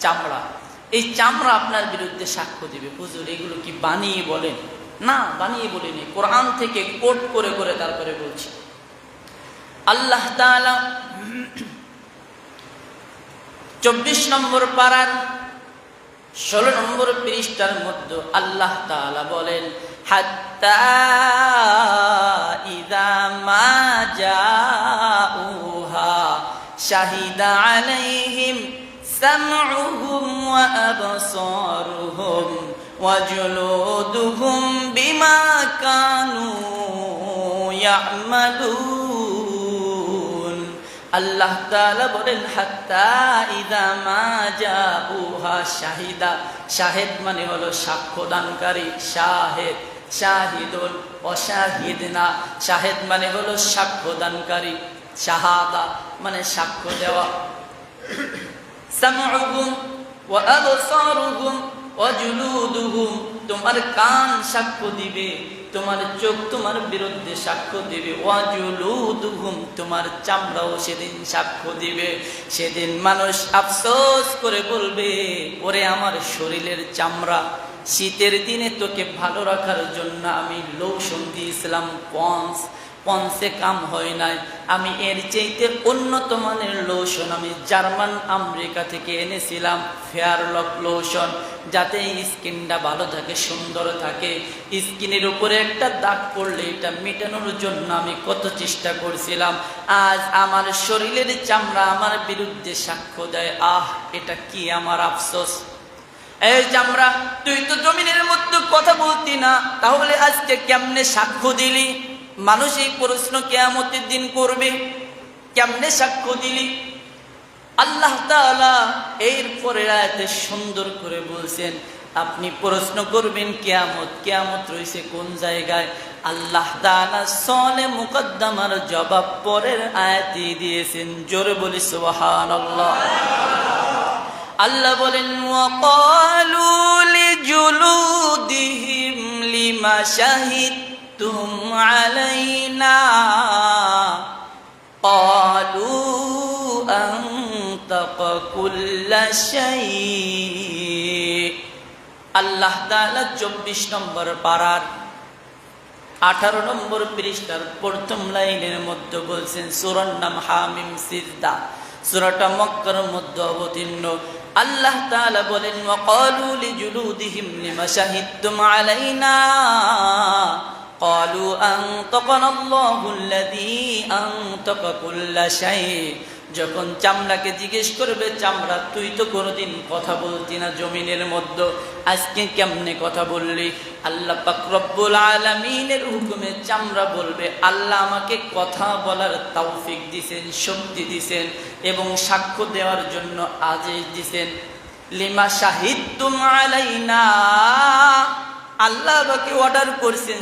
চামড়া, এই চামড়া আপনার বিরুদ্ধে সাক্ষ্য দিবে। হুজুর এগুলো কি বানিয়ে বলেন? না, বানিয়ে বলিনি, কোরআন থেকে কোট করে করে তারপরে বলছি। আল্লাহ তাআলা 24 নম্বর পারার 16 নম্বর পৃষ্ঠার মধ্যে আল্লাহ তাআলা বলেন, হাত্তা ইযা মা জাউহা শাহিদা আলাইহিম সামউহুম ওয়া আবসারুহুম ওয়া জুলুদুহুম বিমা কানু ইয়ামালুন। আল্লাহ তাআলা বলেন হাত্তা ইযা মা জাউহা শাহিদা, শাহেদ মানে হলো সাক্ষ্যদানকারী, শাহেদ, শাহিদুন অশাহিদনা, শাহেদ মানে হলো সাক্ষ্যদানকারী, শাহাদা মানে সাক্ষ্য দেওয়া। সামউহুম ওয়া আবসারুহুম ওয়া জুলুদুহুম, তোমার কান সাক্ষ্য দিবে, তোমার চোখ তোমার বিরুদ্ধে সাক্ষ্য দিবে। ওয়া জুলুদুহুম, তোমার চামড়াও সেদিন সাক্ষ্য দিবে। সেদিন মানুষ আফসোস করে বলবে, ওরে আমার শরীরের চামড়া, শীতের দিনে তোকে ভালো রাখার জন্য আমি লোশন দিয়েছিলাম, পন্সে কাম হয় নাই, আমি এর চাইতে উন্নত মানের লোশন আমি জার্মান আমেরিকা থেকে এনেছিলাম, ফেয়ারলক লোশন, যাতে স্কিনটা ভালো থাকে, সুন্দর থাকে। স্কিনের উপরে একটা দাগ পড়লে এটা মেটানোর জন্য আমি কত চেষ্টা করছিলাম। আজ আমার শরীরের চামড়া আমার বিরুদ্ধে সাক্ষ্য দেয়। এটা কি আমার আফসোস। এই চামড়া, তুই তো জমিনের মধ্যে কথা বলতি না, তাহলে আজকে কেমনে সাক্ষ্য দিলি? মানুষ এই প্রশ্ন কিয়ামতের দিন করবে, কেমনে সাক্ষ্য দিলি? আল্লাহ তাআলা এরপরে আয়াতে সুন্দর করে বলছেন, আপনি প্রশ্ন করবেন কিয়ামত, কিয়ামত রয়েছে কোন জায়গায়? আল্লাহ তাআলা সলে মুকদ্দমার জবাব পরের আয়াতে দিয়েছেন। জোরে বলি সুবহানাল্লাহ। আল্লাহ বলেন, ওয়াকালু লিজুলুদিহিম লিমা শাহিদতুম আলাইনা ক্বালু আনতাকা কুল্লা শাই। আল্লাহ তাআলা 24 নম্বর পারার 18 নম্বর পৃষ্ঠার প্রথম লাইনের মধ্যে বলছেন, সূরার নাম হামিম সিজদা, সূরাটা মক্কার মধ্যে অবতীর্ণ। আল্লাহ তাআলা বলেন, ওয়াকালু লিজুলুদিহিম লিমা শাহিদতুম আলাইনা ক্বালু আনতাকানাল্লাহুল্লাযী আনতাকা কুল্লা শাই। যখন চামড়াকে জিজ্ঞেস করবে, চামড়া তুই তো কোনোদিন কথা বলতি না জমিনের মধ্যে, আজকে কেমনে কথা বললি? আল্লাহ পাক রব্বুল আলামিনের হুকুমে চামড়া বলবে, আল্লাহ আমাকে কথা বলার তৌফিক দিছেন, শক্তি দিছেন এবং সাক্ষ্য দেওয়ার জন্য আদেশ দিছেন। লিমা শাহিদতুম আলাইনা, আল্লাহ আমাকে অর্ডার করছেন